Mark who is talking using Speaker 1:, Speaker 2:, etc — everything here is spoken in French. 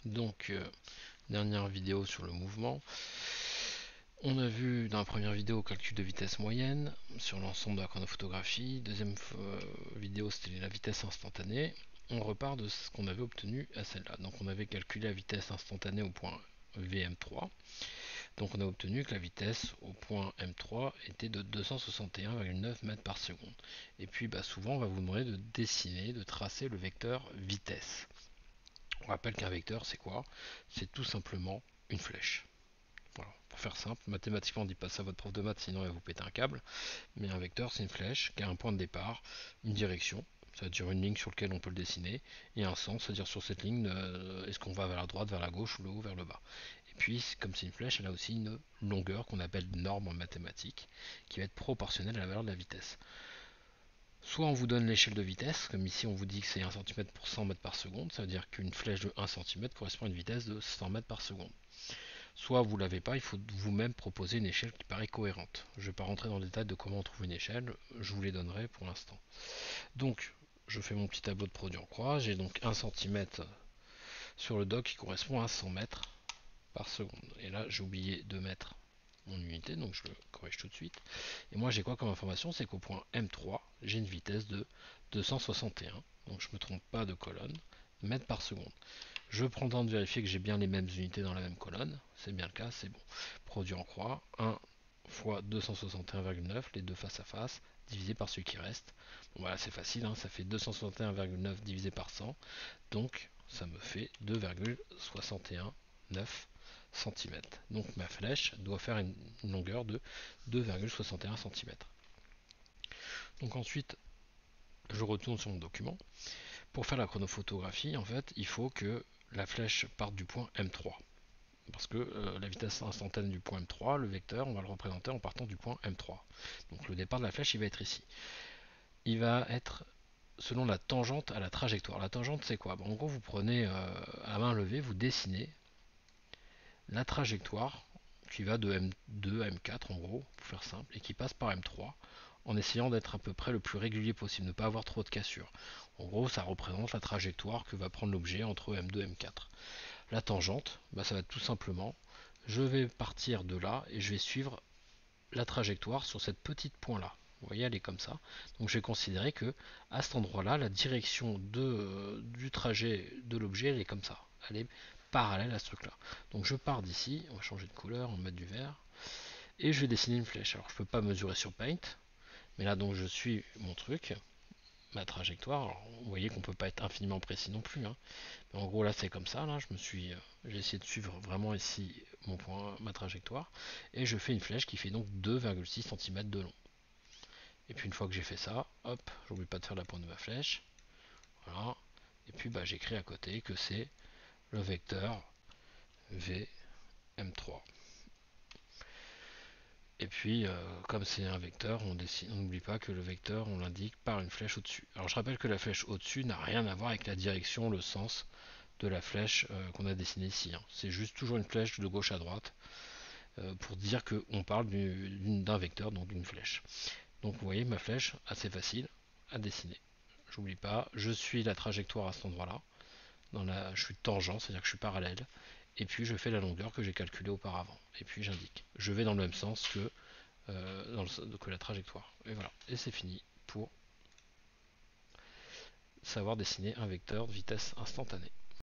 Speaker 1: Donc, dernière vidéo sur le mouvement. On a vu dans la première vidéo calcul de vitesse moyenne sur l'ensemble de la chronophotographie. Deuxième vidéo, c'était la vitesse instantanée. On repart de ce qu'on avait obtenu à celle-là. Donc on avait calculé la vitesse instantanée au point VM3. Donc on a obtenu que la vitesse au point M3 était de 261,9 mètres par seconde. Et puis souvent on va vous demander de dessiner, de tracer le vecteur vitesse. On rappelle qu'un vecteur c'est quoi? C'est tout simplement une flèche. Voilà, pour faire simple, mathématiquement on ne dit pas ça à votre prof de maths sinon il va vous péter un câble. Mais un vecteur c'est une flèche qui a un point de départ, une direction, c'est-à-dire une ligne sur laquelle on peut le dessiner, et un sens, c'est-à-dire sur cette ligne, est-ce qu'on va vers la droite, vers la gauche, ou le haut, vers le bas. Et puis, comme c'est une flèche, elle a aussi une longueur qu'on appelle norme en mathématiques, qui va être proportionnelle à la valeur de la vitesse. Soit on vous donne l'échelle de vitesse, comme ici on vous dit que c'est 1 cm pour 100 mètres par seconde, ça veut dire qu'une flèche de 1 cm correspond à une vitesse de 100 mètres par seconde. Soit vous ne l'avez pas, il faut vous-même proposer une échelle qui paraît cohérente. Je ne vais pas rentrer dans le détail de comment on trouve une échelle, je vous les donnerai pour l'instant. Donc, je fais mon petit tableau de produit en croix, j'ai donc 1 cm sur le doc qui correspond à 100 mètres par seconde. Et là, j'ai oublié de mettre mon unité, donc je le corrige tout de suite. Et moi, j'ai quoi comme information? C'est qu'au point M3, j'ai une vitesse de 261, donc je ne me trompe pas de colonne, mètres par seconde. Je prends le temps de vérifier que j'ai bien les mêmes unités dans la même colonne, c'est bien le cas, c'est bon. Produit en croix, 1 fois 261,9, les deux face à face, divisé par celui qui reste. Bon, voilà, c'est facile, hein, ça fait 261,9 divisé par 100, donc ça me fait 2,619 cm. Donc ma flèche doit faire une longueur de 2,61 cm. Donc ensuite, je retourne sur mon document. Pour faire la chronophotographie, en fait, il faut que la flèche parte du point M3. Parce que la vitesse instantanée du point M3, le vecteur, on va le représenter en partant du point M3. Donc le départ de la flèche, il va être ici. Il va être selon la tangente à la trajectoire. La tangente, c'est quoi? En gros, vous prenez à main levée, vous dessinez la trajectoire qui va de M2 à M4 en gros, pour faire simple, et qui passe par M3 en essayant d'être à peu près le plus régulier possible, ne pas avoir trop de cassures. En gros, ça représente la trajectoire que va prendre l'objet entre M2 et M4. La tangente, ça va être tout simplement, je vais partir de là et je vais suivre la trajectoire sur cette petite point là. Vous voyez, elle est comme ça. Donc je vais considérer que à cet endroit-là, la direction du trajet de l'objet, elle est comme ça. Elle est parallèle à ce truc-là. Donc je pars d'ici, on va changer de couleur, on va mettre du vert, et je vais dessiner une flèche. Alors je ne peux pas mesurer sur Paint, mais là donc je suis mon truc, ma trajectoire. Alors, vous voyez qu'on ne peut pas être infiniment précis non plus, hein. Mais en gros là c'est comme ça, là j'ai essayé de suivre vraiment ici mon point, ma trajectoire, et je fais une flèche qui fait donc 2,6 cm de long. Et puis une fois que j'ai fait ça, hop, j'oublie pas de faire la pointe de ma flèche. Voilà. Et puis j'écris à côté que c'est le vecteur VM3. Et puis comme c'est un vecteur, on n'oublie pas que le vecteur on l'indique par une flèche au-dessus. Alors je rappelle que la flèche au-dessus n'a rien à voir avec la direction, le sens de la flèche qu'on a dessinée ici, hein. C'est juste toujours une flèche de gauche à droite pour dire qu'on parle d'un vecteur, donc d'une flèche. Donc vous voyez ma flèche, assez facile à dessiner. J'oublie pas, je suis la trajectoire à cet endroit-là. Je suis tangent, c'est-à-dire que je suis parallèle. Et puis je fais la longueur que j'ai calculée auparavant. Et puis j'indique. Je vais dans le même sens que la trajectoire. Et voilà. Et c'est fini pour savoir dessiner un vecteur de vitesse instantanée.